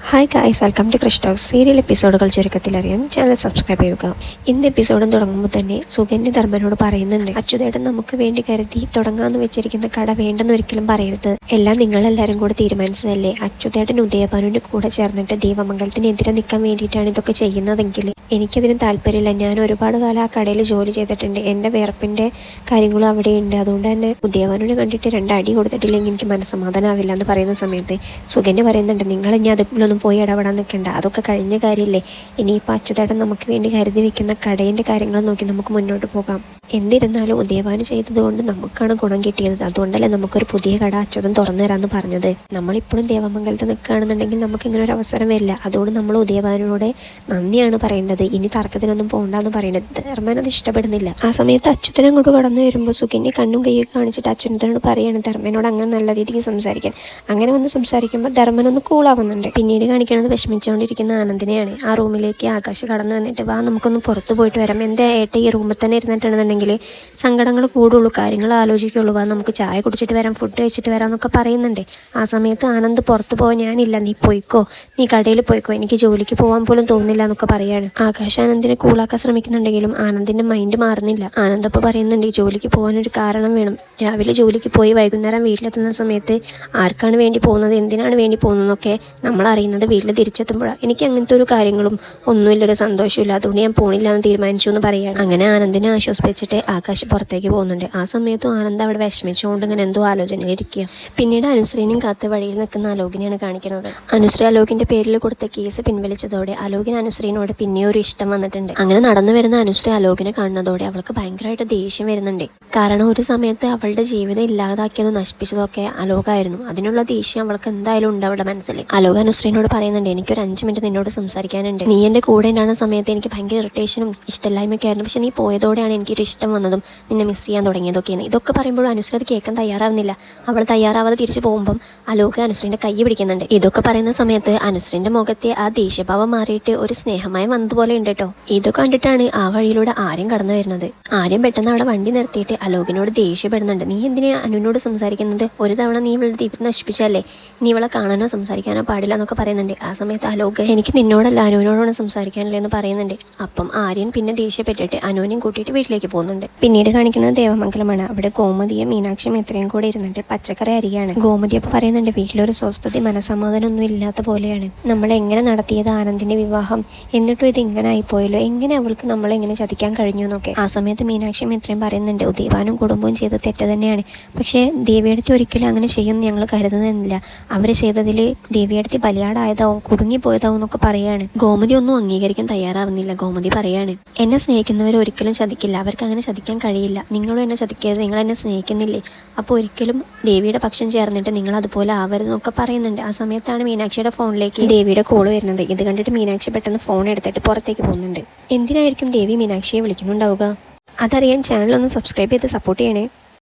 Hi guys, welcome to Krish talks. Serial എപ്പിസോഡുകൾ ചുരുക്കത്തിലറിയാൻ channel subscribe ചെയ്യുക. ഇന്ന് എപ്പിസോഡും തുടങ്ങുമ്പോൾ തന്നെ സുകന്യ ധർമ്മനോട് പറയുന്നുണ്ട്, അച്യുതേട്ടൻ നമുക്ക് വേണ്ടി കരുതി തുടങ്ങാന്ന് വെച്ചിരിക്കുന്ന കട വേണ്ടെന്ന് ഒരിക്കലും പറയരുത്. എല്ലാം നിങ്ങളെല്ലാവരും കൂടെ തീരുമാനിച്ചതല്ലേ. അച്യുതേട്ടൻ ഉദയഭാനുവിൻ്റെ കൂടെ ചേർന്നിട്ട് ദീപമംഗലത്തിനെതിരെ നിൽക്കാൻ വേണ്ടിയിട്ടാണ് ഇതൊക്കെ ചെയ്യുന്നതെങ്കിൽ എനിക്കതിന് താല്പര്യമില്ല. ഞാൻ ഒരുപാട് കാലം ആ കടയിൽ ജോലി ചെയ്തിട്ടുണ്ട്. എൻ്റെ വിയർപ്പിൻ്റെ കാര്യങ്ങളും അവിടെയുണ്ട്. അതുകൊണ്ട് തന്നെ ഉദയഭാനുവിനെ കണ്ടിട്ട് രണ്ടടി കൊടുത്തിട്ടില്ലെങ്കിൽ എനിക്ക് മനസ്സമാധാനമാവില്ല എന്ന് പറയുന്ന സമയത്ത് സുകന്യ പറയുന്നുണ്ട്, നിങ്ങൾ ഇനി അതിലൊന്നും പോയി ഇടപെടാൻ നിൽക്കണ്ട. അതൊക്കെ കഴിഞ്ഞ കാര്യമില്ലേ. ഇനിയിപ്പോൾ അച്യുതേട്ടൻ നമുക്ക് വേണ്ടി കരുതി വെക്കുന്ന കടേൻ്റെ കാര്യങ്ങൾ നോക്കി നമുക്ക് മുന്നോട്ട് പോകാം. എന്നിരുന്നാലും ഉദയഭാനു ചെയ്തതുകൊണ്ട് നമുക്കാണ് ഗുണം കിട്ടിയത്. അതുകൊണ്ടല്ലേ നമുക്കൊരു പുതിയ കട അച്യുതൻ തുറന്നു തരാമെന്ന് പറഞ്ഞത്. നമ്മളിപ്പോഴും ദേവമംഗലത്ത് നിൽക്കുകയാണെന്നുണ്ടെങ്കിൽ നമുക്ക് ഇങ്ങനെ ഒരു അവസരം വരില്ല. അതുകൊണ്ട് നമ്മൾ ഉദയഭാനുവിനോട് നന്ദിയാണ് പറയേണ്ടത്. ഇനി തർക്കത്തിനൊന്നും പോകണ്ടെന്ന് പറയുന്നത്. ധർമ്മൻ അത് ഇഷ്ടപ്പെടുന്നില്ല. ആ സമയത്ത് അച്യുതൻ അങ്ങോട്ട് കടന്നു വരുമ്പോൾ സുകന്യ കണ്ണും കൈയൊക്കെ കാണിച്ചിട്ട് അച്യുതനോട് പറയാണ് ധർമ്മനോട് അങ്ങനെ നല്ല രീതിക്ക് സംസാരിക്കാൻ. അങ്ങനെ വന്ന് സംസാരിക്കുമ്പോൾ ധർമ്മനൊന്ന് കൂളാവുന്നുണ്ട്. പിന്നീട് കാണിക്കുന്നത് വിഷമിച്ചുകൊണ്ടിരിക്കുന്ന ആനന്ദിനെയാണ്. ആ റൂമിലേക്ക് ആകാശ് കടന്നു വന്നിട്ട്, വാ നമുക്കൊന്ന് പുറത്ത് പോയിട്ട് വരാം. എന്താ ഏട്ട ഈ റൂമിൽ തന്നെ ഇരുന്നിട്ടുണ്ടെന്നുണ്ടെങ്കിൽ സങ്കടങ്ങൾ കൂടുള്ളൂ, കാര്യങ്ങൾ ആലോചിക്കുള്ളൂ. വാ നമുക്ക് ചായ കുടിച്ചിട്ട് വരാം, ഫുഡ് കഴിച്ചിട്ട് വരാം എന്നൊക്കെ പറയുന്നുണ്ട്. ആ സമയത്ത് ആനന്ദ് പുറത്ത് പോകാൻ ഞാനില്ല, നീ പോയിക്കോ, നീ കടയിൽ പോയിക്കോ, എനിക്ക് ജോലിക്ക് പോകാൻ പോലും തോന്നുന്നില്ല എന്നൊക്കെ പറയാണ്. ആകാശ് ആനന്ദിനെ കൂളാക്കാൻ ശ്രമിക്കുന്നുണ്ടെങ്കിലും ആനന്ദിന്റെ മൈൻഡ് മാറുന്നില്ല. ആനന്ദ് അപ്പോൾ പറയുന്നുണ്ട്, ഈ ജോലിക്ക് പോകാനൊരു കാരണം വേണം. രാവിലെ ജോലിക്ക് പോയി വൈകുന്നേരം വീട്ടിലെത്തുന്ന സമയത്ത് ആർക്കാണ് വേണ്ടി പോകുന്നത്, എന്തിനാണ് വേണ്ടി പോകുന്നതെന്നൊക്കെ നമ്മൾ അറിയുന്നത് വീട്ടിൽ തിരിച്ചെത്തുമ്പോഴാണ്. എനിക്ക് അങ്ങനത്തെ ഒരു കാര്യങ്ങളും ഒന്നുമില്ലൊരു സന്തോഷമില്ല. അതുകൊണ്ട് ഞാൻ പോണില്ല എന്ന് തീരുമാനിച്ചു എന്ന് പറയുകയാണ്. അങ്ങനെ ആനന്ദിനെ ആശ്വസിപ്പിച്ചിട്ട് ആകാശ് പുറത്തേക്ക് പോകുന്നുണ്ട്. ആ സമയത്തും ആനന്ദ് അവിടെ വിഷമിച്ചുകൊണ്ട് ഇങ്ങനെ എന്തോ ആലോചനയിലിരിക്കുക. പിന്നീട് അനുശ്രീനെയും കാത്ത് വഴിയിൽ നിൽക്കുന്ന അലോകിനെയാണ് കാണിക്കുന്നത്. അനുശ്രീ അലോകിന്റെ പേരിൽ കൊടുത്ത കേസ് പിൻവലിച്ചതോടെ അലോകിന് അനുശ്രീനോട് പിന്നെയും ഒരു ഇഷ്ടം വന്നിട്ടുണ്ട്. അങ്ങനെ നടന്നു വരുന്ന അനുശ്രീ അലോകിനെ കാണുന്നതോടെ അവൾക്ക് ഭയങ്കരമായിട്ട് ദേഷ്യം വരുന്നുണ്ട്. കാരണം ഒരു സമയത്ത് അവളുടെ ജീവിതം ഇല്ലാതാക്കിയതും നശിപ്പിച്ചതൊക്കെ അലോകായിരുന്നു. അതിനുള്ള ദേഷ്യം അവൾക്ക് എന്തായാലും ഉണ്ട് അവളുടെ മനസ്സിൽ. അലോക് അനുശ്രീനോട് പറയുന്നുണ്ട്, എനിക്കൊരു 5 മിനിറ്റ് നിന്നോട് സംസാരിക്കാനുണ്ട്. നീ എൻ്റെ കൂടെ ഉണ്ടാകുന്ന സമയത്ത് എനിക്ക് ഭയങ്കര ഇറിറ്റേഷനും ഇഷ്ടമില്ലായ്മയൊക്കെ ആയിരുന്നു. പക്ഷെ നീ പോയതോടെയാണ് എനിക്കൊരു ഇഷ്ടം വന്നതും നിന്നെ മിസ് ചെയ്യാൻ തുടങ്ങിയതൊക്കെയാണ്. ഇതൊക്കെ പറയുമ്പോൾ അനുശ്രീ അത് കേൾക്കാൻ തയ്യാറാവുന്നില്ല. അവൾ തയ്യാറാവാതെ തിരിച്ചു പോകുമ്പം അലോക് അനുശ്രീൻ്റെ കൈ പിടിക്കുന്നുണ്ട്. ഇതൊക്കെ പറയുന്ന സമയത്ത് അനുശ്രീൻ്റെ മുഖത്തെ ആ ദേഷ്യഭാവം മാറിയിട്ട് ഒരു സ്നേഹമായി വന്നതുപോലെ ഉണ്ട് കേട്ടോ. ഇതൊക്കെ കണ്ടിട്ടാണ് ആ വഴിയിലൂടെ ആര്യം കടന്നു വരുന്നത്. ആര്യം പെട്ടെന്ന് അവിടെ വണ്ടി നിർത്തിയിട്ട് അലോകിനോട് ദേഷ്യപ്പെടുന്നുണ്ട്. നീ എന്തിനാ അനുവിനോട് സംസാരിക്കുന്നത്? ഒരു തവണ നീ ഇവളുടെ ദീപം നശിപ്പിച്ചല്ലേ, നീ ഇവളെ കാണാനോ സംസാരിക്കാനോ പാടില്ല എന്നൊക്കെ പറയുന്നുണ്ട്. ആ സമയത്ത് അലോക്, എനിക്ക് നിന്നോടല്ല അനുവിനോടാണ് സംസാരിക്കാനല്ലേ എന്ന് പറയുന്നുണ്ട്. അപ്പം ആര്യൻ പിന്നെ ദേഷ്യപ്പെട്ടിട്ട് അനുവിനെയും കൂട്ടിയിട്ട് വീട്ടിലേക്ക് പോകുന്നുണ്ട്. പിന്നീട് കാണിക്കുന്നത് ദേവമംഗലമാണ്. അവിടെ ഗോമതിയും മീനാക്ഷിയും എത്രയും കൂടെ ഇരുന്നിട്ട് പച്ചക്കറി അരിയാണ്. ഗോമതി അപ്പോൾ പറയുന്നുണ്ട്, വീട്ടിലൊരു സ്വസ്ഥത മനസമാധാനം ഒന്നും ഇല്ലാത്ത പോലെയാണ്. നമ്മൾ എങ്ങനെ നടത്തിയത് ആനന്ദിന്റെ വിവാഹം, എന്നിട്ടും ഇത് ഇങ്ങനെ ആയിപ്പോയല്ലോ, എങ്ങനെ അവൾക്ക് നമ്മളെങ്ങനെ ചതിക്കാൻ കഴിഞ്ഞു എന്നൊക്കെ. ആ സമയത്ത് മീനാക്ഷിയും എത്രയും പറയുന്നുണ്ട്, ഉദയഭാനും കുടുംബവും ചെയ്ത് തെറ്റ് തന്നെയാണ്. പക്ഷേ ദേവിയെടുത്ത് ഒരിക്കലും അങ്ങനെ ചെയ്യുമെന്ന് ഞങ്ങൾ കരുതുന്നില്ല. അവർ ചെയ്തതിൽ ദേവിയെടുത്ത് ബലിയാടായതാവും, കുടുങ്ങിപ്പോയതാവും എന്നൊക്കെ പറയാണ്. ഗോമതി ഒന്നും അംഗീകരിക്കാൻ തയ്യാറാവുന്നില്ല. ഗോമതി പറയാണ്, എന്നെ സ്നേഹിക്കുന്നവർ ഒരിക്കലും ചതിക്കില്ല, അവർക്ക് അങ്ങനെ ചതിക്കാൻ കഴിയില്ല. നിങ്ങളും എന്നെ ചതിക്കരുത്, നിങ്ങൾ എന്നെ സ്നേഹിക്കുന്നില്ലേ, അപ്പോൾ ഒരിക്കലും ദേവിയുടെ പക്ഷം ചേർന്നിട്ട് നിങ്ങൾ അതുപോലെ ആവരുതെന്നൊക്കെ പറയുന്നുണ്ട്. ആ സമയത്താണ് മീനാക്ഷിയുടെ ഫോണിലേക്ക് ദേവിയുടെ കോൾ വരുന്നത്. ഇത് കണ്ടിട്ട് മീനാക്ഷി പെട്ടെന്ന് ഫോൺ എടുത്തിട്ട് പുറത്തേക്ക് പോകുന്നുണ്ട്. എന്തിനായിരിക്കും ദേവി മീനാക്ഷിയെ വിളിക്കുന്നുണ്ടാവുക? അതറിയാൻ ചാനൽ ഒന്ന് സബ്സ്ക്രൈബ് ചെയ്ത് സപ്പോർട്ട് ചെയ്യണേ.